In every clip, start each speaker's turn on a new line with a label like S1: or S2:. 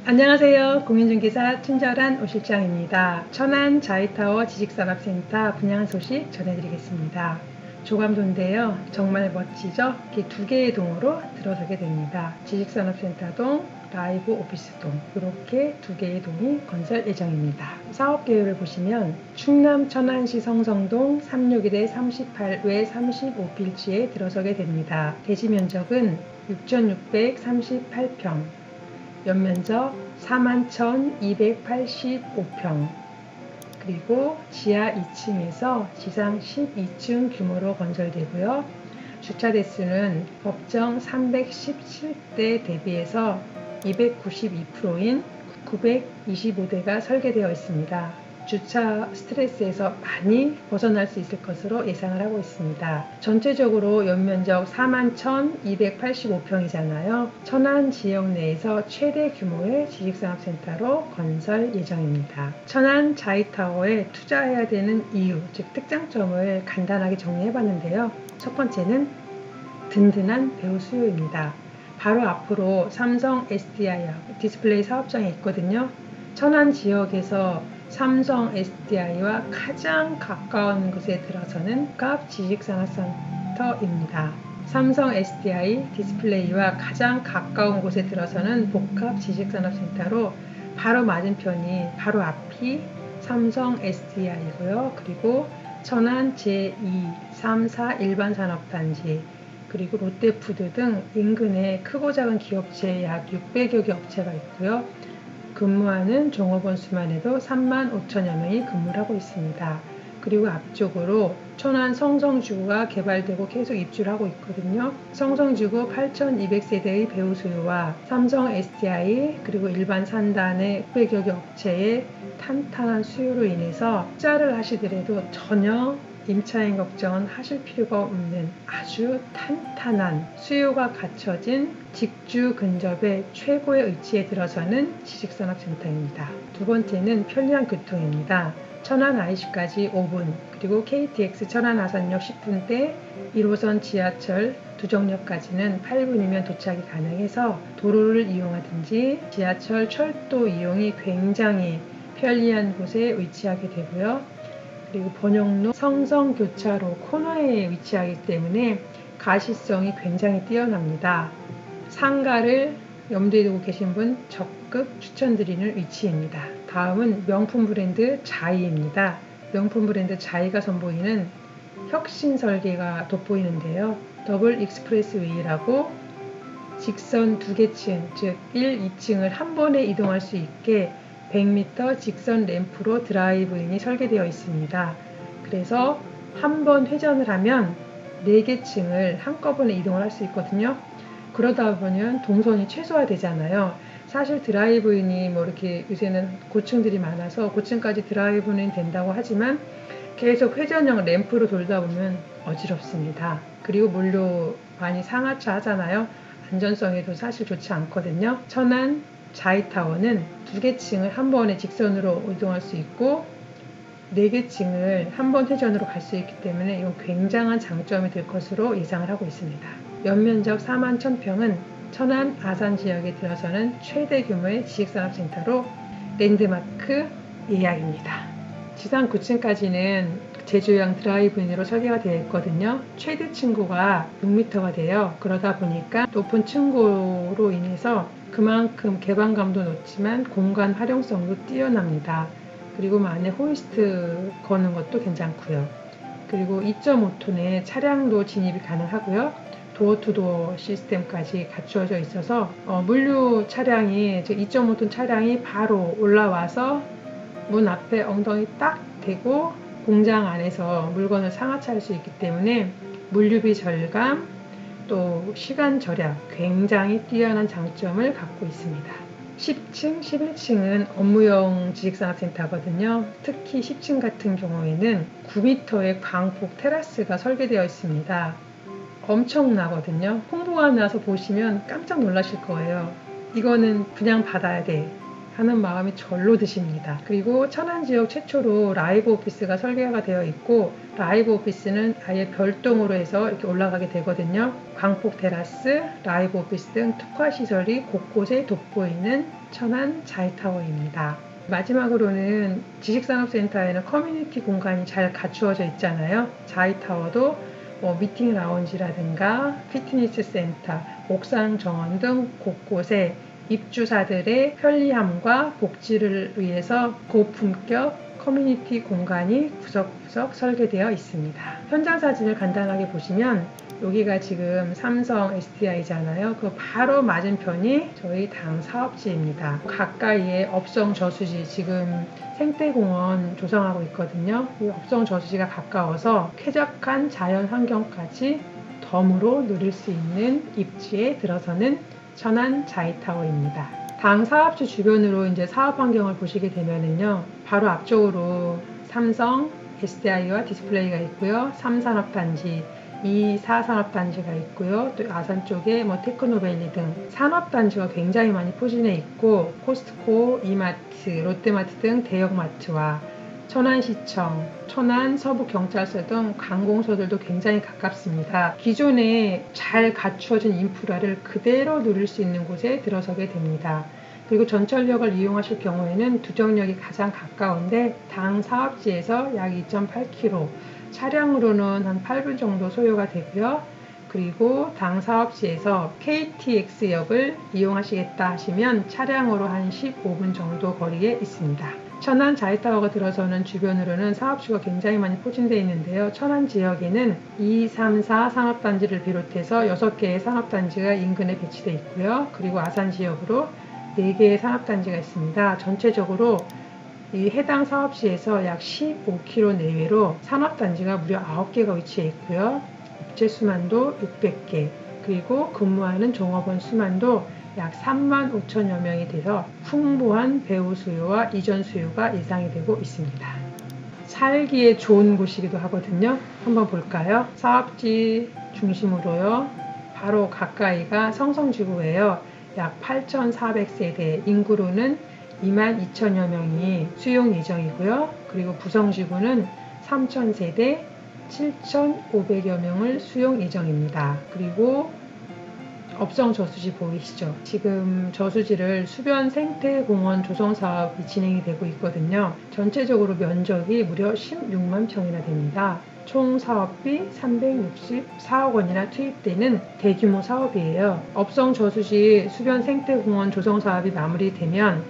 S1: 안녕하세요. 공인중개사 친절한 오실장입니다. 천안 자이타워 지식산업센터 분양 소식 전해드리겠습니다. 조감도인데요. 정말 멋지죠? 이렇게 두 개의 동으로 들어서게 됩니다. 지식산업센터동, 라이브 오피스동 이렇게 두 개의 동이 건설 예정입니다. 사업 계획을 보시면 충남 천안시 성성동 361-38외 35필지에 들어서게 됩니다. 대지 면적은 6,638평, 연면적 41,285평, 그리고 지하 2층에서 지상 12층 규모로 건설되고요. 주차 대수는 법정 317대 대비해서 292%인 925대가 설계되어 있습니다. 주차 스트레스에서 많이 벗어날 수 있을 것으로 예상을 하고 있습니다. 전체적으로 연면적 41,285평이잖아요. 천안 지역 내에서 최대 규모의 지식산업센터로 건설 예정입니다. 천안 자이타워에 투자해야 되는 이유, 즉 특장점을 간단하게 정리해봤는데요. 첫 번째는 든든한 배우 수요입니다. 바로 앞으로 삼성 SDI 디스플레이 사업장이 있거든요. 천안 지역에서 삼성 SDI와 가장 가까운 곳에 들어서는 복합 지식산업센터입니다. 삼성 SDI 디스플레이와 가장 가까운 곳에 들어서는 복합 지식산업센터로 바로 맞은편이 바로 앞이 삼성 SDI이고요. 그리고 천안 제2, 3, 4 일반산업단지, 그리고 롯데푸드 등 인근에 크고 작은 기업체 약 600여 개 업체가 있고요. 근무하는 종업원 수만 해도 35,000여 명이 근무를 하고 있습니다. 그리고 앞쪽으로 천안 성성지구가 개발되고 계속 입주를 하고 있거든요. 성성지구 8,200세대의 배우 수요와 삼성 SDI 그리고 일반 산단의 600여 개 업체의 탄탄한 수요로 인해서 투자를 하시더라도 전혀 임차인 걱정은 하실 필요가 없는 아주 탄탄한 수요가 갖춰진 직주 근접의 최고의 위치에 들어서는 지식산업센터입니다. 두 번째는 편리한 교통입니다. 천안 IC까지 5분, 그리고 KTX 천안 아산역 10분대 1호선 지하철 두정역까지는 8분이면 도착이 가능해서 도로를 이용하든지 지하철 철도 이용이 굉장히 편리한 곳에 위치하게 되고요. 그리고 번영로 성성교차로 코너에 위치하기 때문에 가시성이 굉장히 뛰어납니다. 상가를 염두에 두고 계신 분 적극 추천드리는 위치입니다. 다음은 명품 브랜드 자이입니다. 명품 브랜드 자이가 선보이는 혁신 설계가 돋보이는데요. 더블 익스프레스 웨이라고 직선 두 개 층, 즉 1, 2층을 한 번에 이동할 수 있게 100m 직선 램프로 드라이브인이 설계되어 있습니다. 그래서 한 번 회전을 하면 4개 층을 한꺼번에 이동을 할 수 있거든요. 그러다 보면 동선이 최소화되잖아요. 사실 드라이브인이 뭐 이렇게 요새는 고층들이 많아서 고층까지 드라이브인 된다고 하지만 계속 회전형 램프로 돌다 보면 어지럽습니다. 그리고 물로 많이 상하차 하잖아요. 안전성에도 사실 좋지 않거든요. 천안 자이타워는 2개 층을 한 번에 직선으로 이동할 수 있고 4개 층을 한 번 회전으로 갈 수 있기 때문에 이건 굉장한 장점이 될 것으로 예상을 하고 있습니다. 연면적 41,000평은 천안 아산 지역에 들어서는 최대 규모의 지식산업센터로 랜드마크 예약입니다. 지상 9층까지는 제조형 드라이브인으로 설계가 되어 있거든요. 최대 층고가 6m가 돼요. 그러다 보니까 높은 층고로 인해서 그만큼 개방감도 높지만 공간 활용성도 뛰어납니다. 그리고 안에 호이스트 거는 것도 괜찮고요. 그리고 2.5톤의 차량도 진입이 가능하고요. 도어투도어 시스템까지 갖추어져 있어서 물류 차량이 2.5톤 차량이 바로 올라와서 문 앞에 엉덩이 딱 대고 공장 안에서 물건을 상하차할 수 있기 때문에 물류비 절감, 또 시간 절약 굉장히 뛰어난 장점을 갖고 있습니다. 10층, 11층은 업무용 지식산업센터거든요. 특히 10층 같은 경우에는 9m의 광폭 테라스가 설계되어 있습니다. 엄청나거든요. 홍보가 나서 보시면 깜짝 놀라실 거예요. 이거는 그냥 받아야 돼. 하는 마음이 절로 드십니다. 그리고 천안 지역 최초로 라이브 오피스가 설계가 되어 있고, 라이브 오피스는 아예 별동으로 해서 이렇게 올라가게 되거든요. 광폭 테라스, 라이브 오피스 등 특화 시설이 곳곳에 돋보이는 천안 자이타워입니다. 마지막으로는 지식산업센터에는 커뮤니티 공간이 잘 갖추어져 있잖아요. 자이타워도 미팅 라운지라든가 피트니스 센터, 옥상 정원 등 곳곳에 입주자들의 편리함과 복지를 위해서 고품격 커뮤니티 공간이 구석구석 설계되어 있습니다. 현장 사진을 간단하게 보시면 여기가 지금 삼성 SDI잖아요. 그 바로 맞은편이 저희 당 사업지입니다. 가까이에 업성 저수지, 지금 생태공원 조성하고 있거든요. 이 업성 저수지가 가까워서 쾌적한 자연 환경까지 덤으로 누릴 수 있는 입지에 들어서는 천안 자이타워입니다. 당 사업지 주변으로 이제 사업 환경을 보시게 되면은요, 바로 앞쪽으로 삼성 SDI와 디스플레이가 있고요. 3산업단지, 4산업단지가 있고요. 또 아산 쪽에 테크노밸리 등 산업단지가 굉장히 많이 포진해 있고, 코스트코, 이마트, 롯데마트 등 대형마트와 천안시청, 천안 서부경찰서 등 관공서들도 굉장히 가깝습니다. 기존에 잘 갖추어진 인프라를 그대로 누릴 수 있는 곳에 들어서게 됩니다. 그리고 전철역을 이용하실 경우에는 두정역이 가장 가까운데 당 사업지에서 약 2.8km, 차량으로는 한 8분 정도 소요가 되고요. 그리고 당 사업지에서 KTX역을 이용하시겠다 하시면 차량으로 한 15분 정도 거리에 있습니다. 천안 자이타워가 들어서는 주변으로는 사업주가 굉장히 많이 포진되어 있는데요. 천안 지역에는 2, 3, 4 산업단지를 비롯해서 6개의 산업단지가 인근에 배치되어 있고요. 그리고 아산 지역으로 4개의 산업단지가 있습니다. 전체적으로 이 해당 사업지에서 약 15km 내외로 산업단지가 무려 9개가 위치해 있고요. 업체 수만도 600개, 그리고 근무하는 종업원 수만도 약 35,000여 명이 돼서 풍부한 배우 수요와 이전 수요가 예상이 되고 있습니다. 살기에 좋은 곳이기도 하거든요. 한번 볼까요? 사업지 중심으로요. 바로 가까이가 성성지구예요. 약 8,400세대, 인구로는 22,000여 명이 수용 예정이고요. 그리고 부성지구는 3,000세대, 7,500여 명을 수용 예정입니다. 그리고 업성 저수지 보이시죠? 지금 저수지를 수변 생태공원 조성 사업이 진행이 되고 있거든요. 전체적으로 면적이 무려 16만 평이나 됩니다. 총 사업비 364억 원이나 투입되는 대규모 사업이에요. 업성 저수지 수변 생태공원 조성 사업이 마무리되면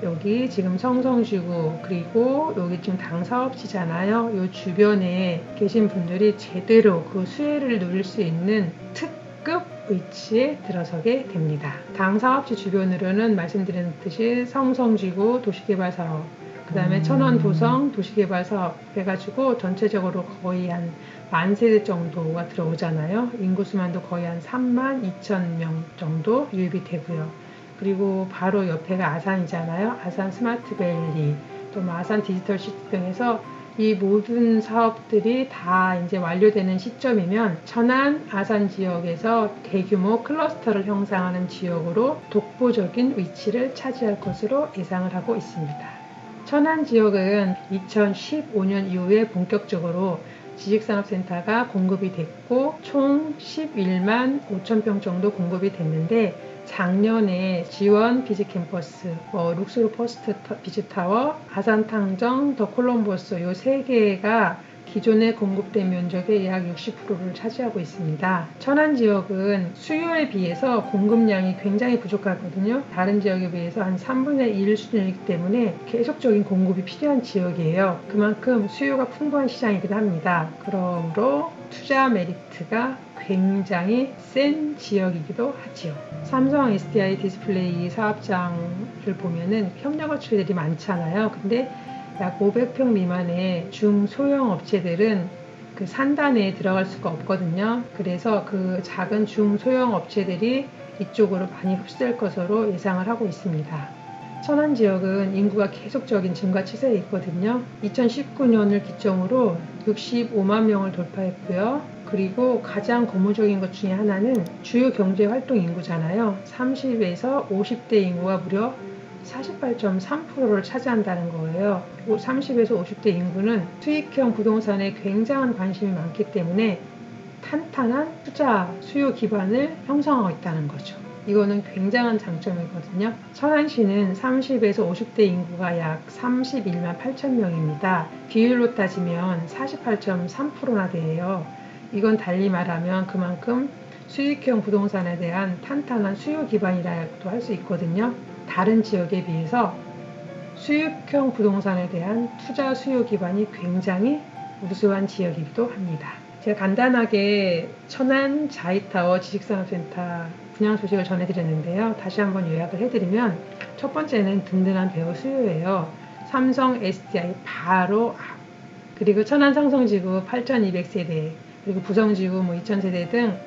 S1: 여기 지금 성성지구, 그리고 여기 지금 당 사업지잖아요. 이 주변에 계신 분들이 제대로 그 수혜를 누릴 수 있는 특급 위치에 들어서게 됩니다. 당 사업지 주변으로는 말씀드렸듯이 성성지구 도시개발사업, 그 다음에 천안도성 도시개발사업 해가지고 전체적으로 거의 한 10,000세대 정도가 들어오잖아요. 인구수만도 거의 한 32,000명 정도 유입이 되고요. 그리고 바로 옆에가 아산이잖아요. 아산 스마트밸리, 또 아산 디지털시티 등 해서 이 모든 사업들이 다 이제 완료되는 시점이면 천안, 아산 지역에서 대규모 클러스터를 형성하는 지역으로 독보적인 위치를 차지할 것으로 예상을 하고 있습니다. 천안 지역은 2015년 이후에 본격적으로 지식산업센터가 공급이 됐고 총 11만 5천 평 정도 공급이 됐는데, 작년에 지원 비즈캠퍼스, 룩스로 퍼스트 비즈타워, 아산탕정, 더 콜럼버스 이 3개가 기존에 공급된 면적의 약 60%를 차지하고 있습니다. 천안 지역은 수요에 비해서 공급량이 굉장히 부족하거든요. 다른 지역에 비해서 한 3분의 1 수준이기 때문에 계속적인 공급이 필요한 지역이에요. 그만큼 수요가 풍부한 시장이기도 합니다. 그러므로 투자 메리트가 굉장히 센 지역이기도 하지요. 삼성 SDI 디스플레이 사업장을 보면은 협력 업체들이 많잖아요. 근데 약 500평 미만의 중소형 업체들은 그 산단에 들어갈 수가 없거든요. 그래서 그 작은 중소형 업체들이 이쪽으로 많이 흡수될 것으로 예상을 하고 있습니다. 천안 지역은 인구가 계속적인 증가 추세에 있거든요. 2019년을 기점으로 65만 명을 돌파했고요. 그리고 가장 고무적인 것 중에 하나는 주요 경제활동 인구잖아요. 30에서 50대 인구가 무려 48.3%를 차지한다는 거예요. 30에서 50대 인구는 수익형 부동산에 굉장한 관심이 많기 때문에 탄탄한 투자 수요 기반을 형성하고 있다는 거죠. 이거는 굉장한 장점이거든요. 천안시는 30에서 50대 인구가 약 31만 8천 명입니다. 비율로 따지면 48.3%나 돼요. 이건 달리 말하면 그만큼 수익형 부동산에 대한 탄탄한 수요 기반이라고도 할 수 있거든요. 다른 지역에 비해서 수익형 부동산에 대한 투자 수요 기반이 굉장히 우수한 지역이기도 합니다. 제가 간단하게 천안 자이타워 지식산업센터 분양 소식을 전해드렸는데요. 다시 한번 요약을 해드리면 첫 번째는 든든한 배우 수요예요. 삼성 SDI 바로 앞, 그리고 천안 상성지구 8,200세대, 그리고 부성지구 2,000세대 등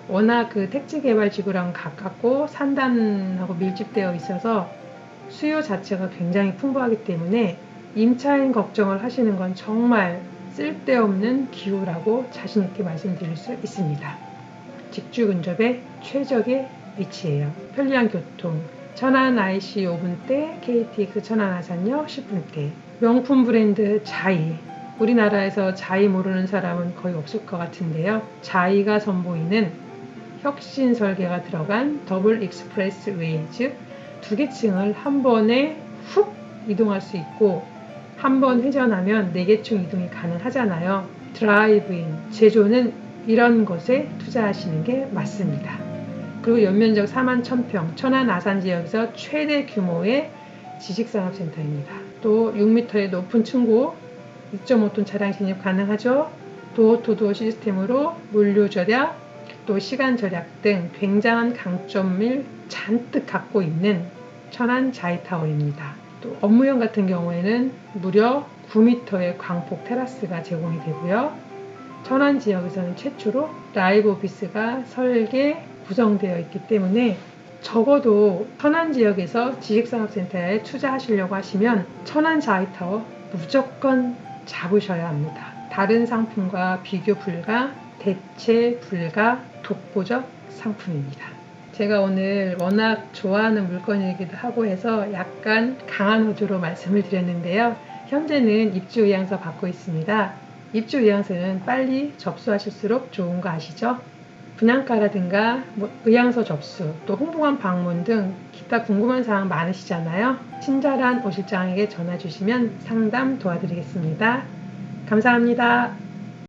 S1: 워낙 그 택지개발지구랑 가깝고 산단하고 밀집되어 있어서 수요 자체가 굉장히 풍부하기 때문에 임차인 걱정을 하시는 건 정말 쓸데없는 기후라고 자신있게 말씀드릴 수 있습니다. 직주 근접의 최적의 위치예요. 편리한 교통, 천안 IC 5분대, KTX 천안 아산역 10분대, 명품 브랜드 자이. 우리나라에서 자이 모르는 사람은 거의 없을 것 같은데요. 자이가 선보이는 혁신 설계가 들어간 더블 익스프레스 웨이, 즉 두 개 층을 한 번에 훅 이동할 수 있고 한 번 회전하면 4개 층 이동이 가능하잖아요. 드라이브인, 제조는 이런 것에 투자하시는 게 맞습니다. 그리고 연면적 4만 1000평, 천안 아산 지역에서 최대 규모의 지식산업센터입니다. 또 6m의 높은 층고, 2.5톤 차량 진입 가능하죠. 도어투도어 시스템으로 물류 절약, 또 시간 절약 등 굉장한 강점을 잔뜩 갖고 있는 천안 자이타워입니다. 또 업무형 같은 경우에는 무려 9m의 광폭 테라스가 제공이 되고요. 천안 지역에서는 최초로 라이브 오피스가 설계, 구성되어 있기 때문에 적어도 천안 지역에서 지식산업센터에 투자하시려고 하시면 천안 자이타워 무조건 잡으셔야 합니다. 다른 상품과 비교 불가, 대체 불가, 독보적 상품입니다. 제가 오늘 워낙 좋아하는 물건이기도 하고 해서 약간 강한 어조로 말씀을 드렸는데요. 현재는 입주 의향서 받고 있습니다. 입주 의향서는 빨리 접수하실수록 좋은 거 아시죠? 분양가라든가 의향서 접수, 또 홍보관 방문 등 기타 궁금한 사항 많으시잖아요. 친절한 오실장에게 전화 주시면 상담 도와드리겠습니다. 감사합니다.